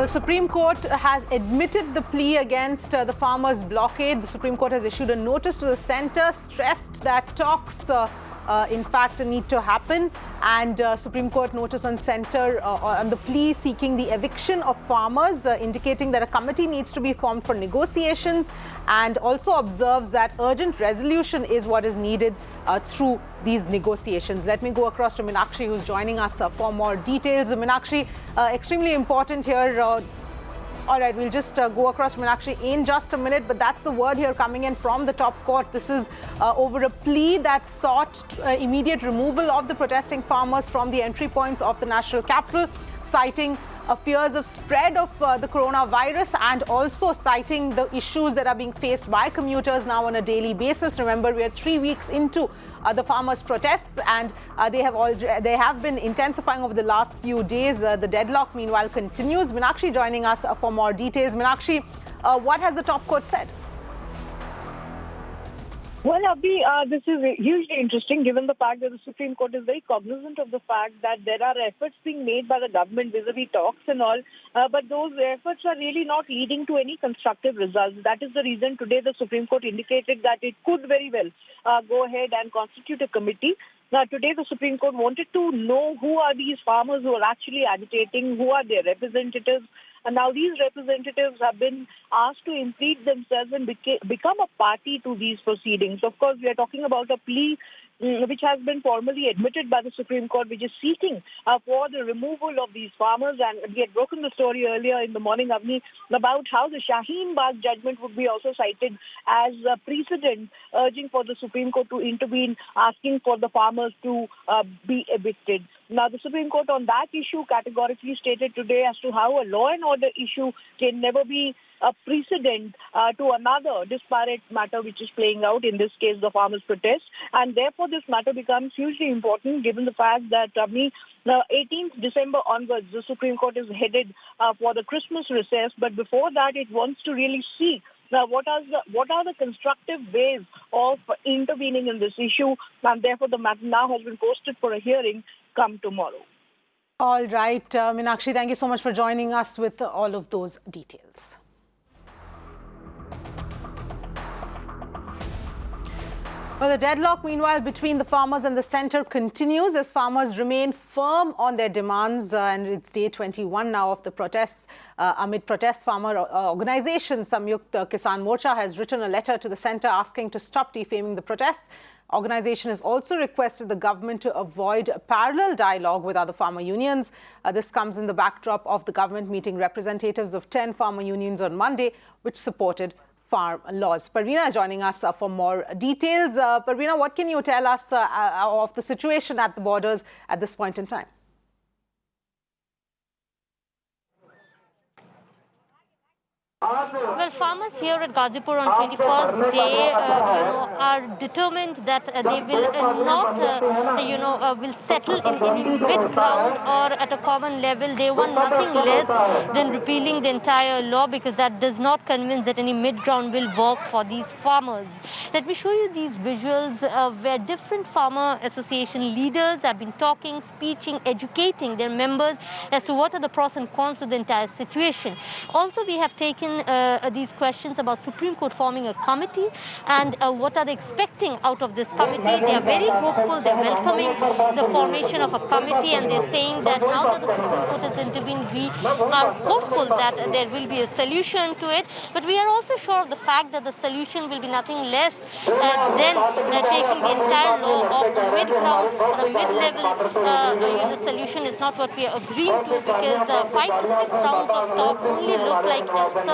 Now, the Supreme Court has admitted the plea against the farmers' blockade. The Supreme Court has issued a notice to the centre, stressed that talks, in fact, need to happen. And Supreme Court notice on centre on the plea seeking the eviction of farmers, indicating that a committee needs to be formed for negotiations, and also observes that urgent resolution is what is needed through these negotiations. Let me go across to Meenakshi, who's joining us for more details. Meenakshi, extremely important here. All right, we'll just go across to Meenakshi in just a minute, but that's the word here coming in from the top court. This is over a plea that sought immediate removal of the protesting farmers from the entry points of the national capital, citing fears of spread of the coronavirus, and also citing the issues that are being faced by commuters now on a daily basis. Remember, we are 3 weeks into the farmers' protests, and they have been intensifying over the last few days. The deadlock, meanwhile, continues. Meenakshi joining us for more details. Meenakshi, what has the top court said? Well, Abhi, this is hugely interesting given the fact that the Supreme Court is very cognizant of the fact that there are efforts being made by the government vis-a-vis talks and all, but those efforts are really not leading to any constructive results. That is the reason today the Supreme Court indicated that it could very well go ahead and constitute a committee. Now, today the Supreme Court wanted to know who are these farmers who are actually agitating, who are their representatives. And now these representatives have been asked to impeach themselves and become a party to these proceedings. Of course, we are talking about a plea which has been formally admitted by the Supreme Court, which is seeking for the removal of these farmers. And we had broken the story earlier in the morning, Avni, about how the Shaheen Bagh judgment would be also cited as a precedent, urging for the Supreme Court to intervene, asking for the farmers to be evicted. Now, the Supreme Court on that issue categorically stated today as to how a law and order issue can never be a precedent to another disparate matter which is playing out, in this case the farmers' protest. And therefore, this matter becomes hugely important given the fact that the 18th December onwards, the Supreme Court is headed for the Christmas recess. But before that, it wants to really see what are the constructive ways of intervening in this issue. And therefore, the matter now has been posted for a hearing come tomorrow. All right, Meenakshi, thank you so much for joining us with all of those details. Well, the deadlock, meanwhile, between the farmers and the centre continues as farmers remain firm on their demands. And it's day 21 now of the protests. Amid protests, farmer organisation Samyukt Kisan Morcha has written a letter to the centre asking to stop defaming the protests. Organisation has also requested the government to avoid parallel dialogue with other farmer unions. This comes in the backdrop of the government meeting representatives of 10 farmer unions on Monday, which supported farm laws. Parveena joining us for more details. Parveena, what can you tell us of the situation at the borders at this point in time? Well, farmers here at Gazipur on 21st day, are determined that they will not, will settle in any mid-ground or at a common level. They want nothing less than repealing the entire law, because that does not convince that any mid-ground will work for these farmers. Let me show you these visuals where different farmer association leaders have been talking, speaking, educating their members as to what are the pros and cons to the entire situation. Also, we have taken these questions about Supreme Court forming a committee and what are they expecting out of this committee. They are very hopeful, they're welcoming the formation of a committee, and they're saying that now that the Supreme Court has intervened, we are hopeful that there will be a solution to it. But we are also sure of the fact that the solution will be nothing less than taking the entire law off the mid-ground, the mid-level. The solution is not what we are agreeing to, because 5 to 6 rounds of talk only look like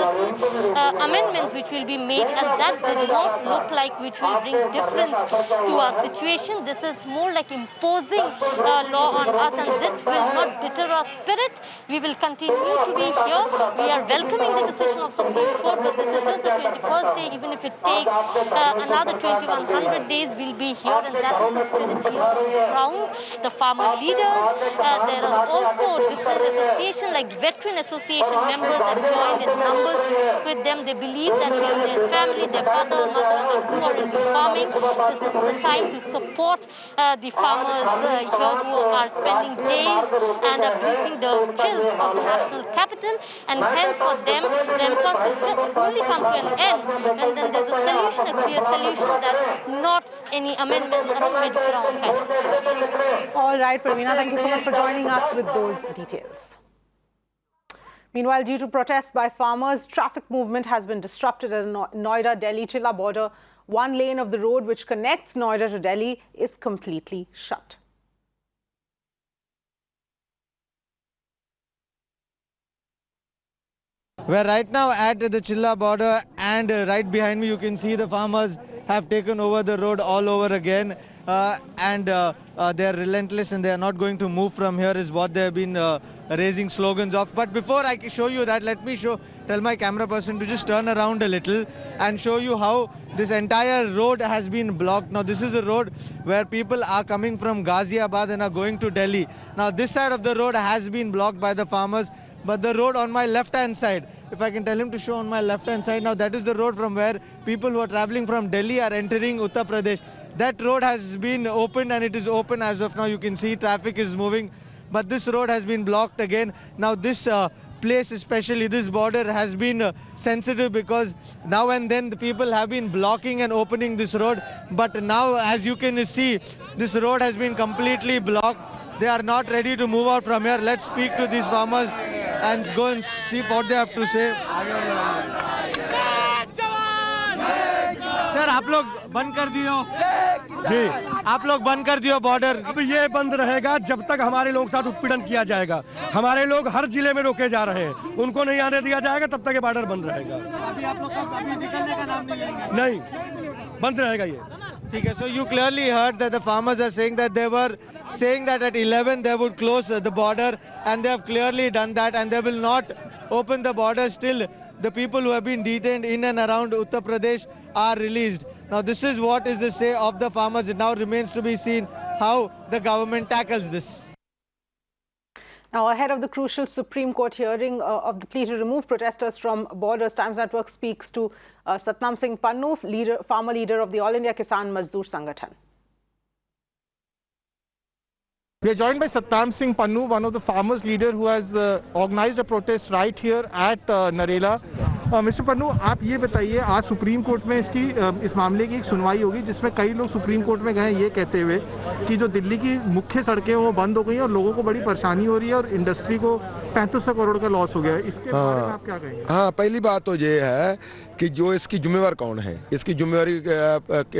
amendments which will be made, and that did not look like which will bring difference to our situation. This is more like imposing law on us, and this will not deter our spirit. We will continue to be here. We are welcoming the decision of Supreme Court, but this is just the 21st day. Even if it takes another 2100 days, we'll be here, and that is the spirit here around the farmer leaders. There are also different associations like veteran association members have joined in numbers with them. They believe that their family, their mother, and who are into farming, this is the time to support support the farmers here who are spending days and are breathing the chills of the national capital, and hence for them the impasse will just only come to an end when then there's a solution, a clear solution, that's not any amendment at a mid-ground kind of thing. All right, Pravina, thank you so much for joining us with those details. Meanwhile, due to protests by farmers, traffic movement has been disrupted at the Noida-Delhi-Chilla border. One lane of the road which connects Noida to Delhi is completely shut. We're right now at the Chilla border, and right behind me you can see the farmers have taken over the road all over again, and they're relentless and they're not going to move from here is what they've been raising slogans of. But before I can show you that, let me tell my camera person to just turn around a little and show you how this entire road has been blocked. Now this is the road where people are coming from Ghaziabad and are going to Delhi. Now this side of the road has been blocked by the farmers, but the road on my left hand side, if I can tell him to show on my left hand side, now that is the road from where people who are traveling from Delhi are entering Uttar Pradesh. That road has been opened and it is open as of now. You can see traffic is moving, but this road has been blocked again. Now this place, especially this border, has been sensitive because now and then the people have been blocking and opening this road, but now as you can see, this road has been completely blocked. They are not ready to move out from here. Let's speak to these farmers and go and see what they have to say. Sir आप लोग बंद कर दियो जी, आप लोग बंद कर दियो बॉर्डर. अब ये बंद रहेगा जब तक हमारे लोगों के साथ उत्पीड़न किया जाएगा. हमारे लोग हर जिले में रोके जा रहे हैं, उनको नहीं आने दिया जाएगा, तब तक ये बॉर्डर बंद रहेगा. अभी आप लोग का निकलने का नाम नहीं लेंगे. नहीं, बंद रहेगा ये. ठीक है. So you clearly heard that the farmers are saying that they were saying that at 11 they would close the border, and they have clearly done that, and they will not open the border still the people who have been detained in and around Uttar Pradesh are released. Now this is what is the say of the farmers. It now remains to be seen how the government tackles this. Now, ahead of the crucial Supreme Court hearing of the plea to remove protesters from borders, Times Network speaks to Satnam Singh Pannu, farmer leader of the All India Kisan Mazdoor Sangathan. We are joined by Satnam Singh Pannu, one of the farmers' leader who has organized a protest right here at Narela. Mister Pannu, आप ये बताइए, आज supreme court में इस मामले की एक सुनवाई होगी जिसमें कई लोग सुप्रीम कोर्ट में गए ये कहते हुए कि जो दिल्ली की मुख्य सड़कें वो बंद हो गई और लोगों को बड़ी परेशानी हो रही है और इंडस्ट्री को 3500 करोड़ का लॉस हो गया है. इसके बारे में आप क्या कहेंगे? हाँ, पहली बात तो ये है कि जो इसकी जिम्मेवार कौन है, इसकी जिम्मेवारी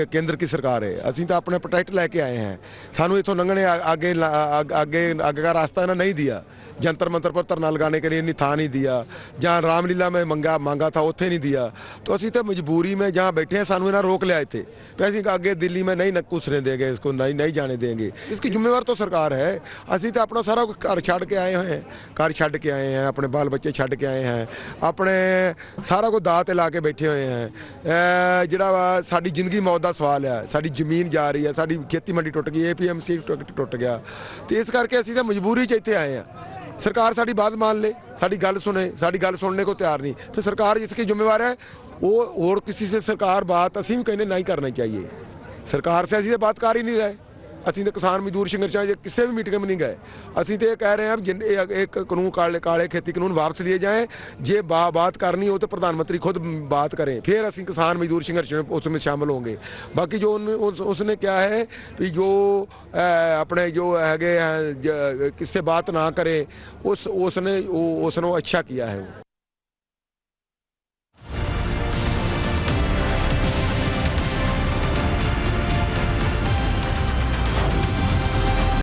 केंद्र की सरकार है. ਅਸੀਂ तो अपने प्रोटेक्ट लेके आए हैं, सानू इथों लंघने आगे का रास्ता ना नहीं दिया. जंतर मंतर पर धरना लगाने के लिए नहीं था नहीं दिया, जहाँ रामलीला में मांगा था उत्थे नहीं दिया. तो असी तो मजबूरी में जहाँ बैठे हैं सानू इन्हें रोक लिया थे. असी आगे दिल्ली में नहीं घुसने देंगे, इसको नहीं जाने देंगे. इसकी जिम्मेवार तो सरकार है. असी तो अपना सारा घर छड़ के आए हैं, घर छड़ के आए हैं, अपने बाल बच्चे छड़ के आए हैं, अपने सारा को दाव ते ला के बैठे हुए हैं. जिहड़ा साडी जिंदगी मौत का सवाल है, साडी जमीन जा रही है, साडी खेती मंडी टुट गई, APMC टुट गया. तो इस करके असी तो मजबूरी च इत्थे आए हैं. सरकार साडी बात मान ले, साडी गल सुने, साडी गल सुनने को तैयार नहीं. तो सरकार इसकी जिम्मेवार है. वो और किसी से सरकार बात असी भी कहने नहीं करनी चाहिए. सरकार से असी तो बात कर ही नहीं रहे. ਅਸੀਂ तो किसान मजदूर संघर्ष किसी भी मीटिंग में नहीं गए. ਅਸੀਂ तो ये कह रहे हैं एक कानून काले खेती कानून वापस लिए जाएं. जे बात करनी हो तो प्रधानमंत्री खुद बात करें, फिर ਅਸੀਂ किसान मजदूर संघर्ष में उसमें शामिल होंगे. बाकी जो उसने क्या है कि जो अपने जो है किससे बात ना करें, उसने अच्छा किया है.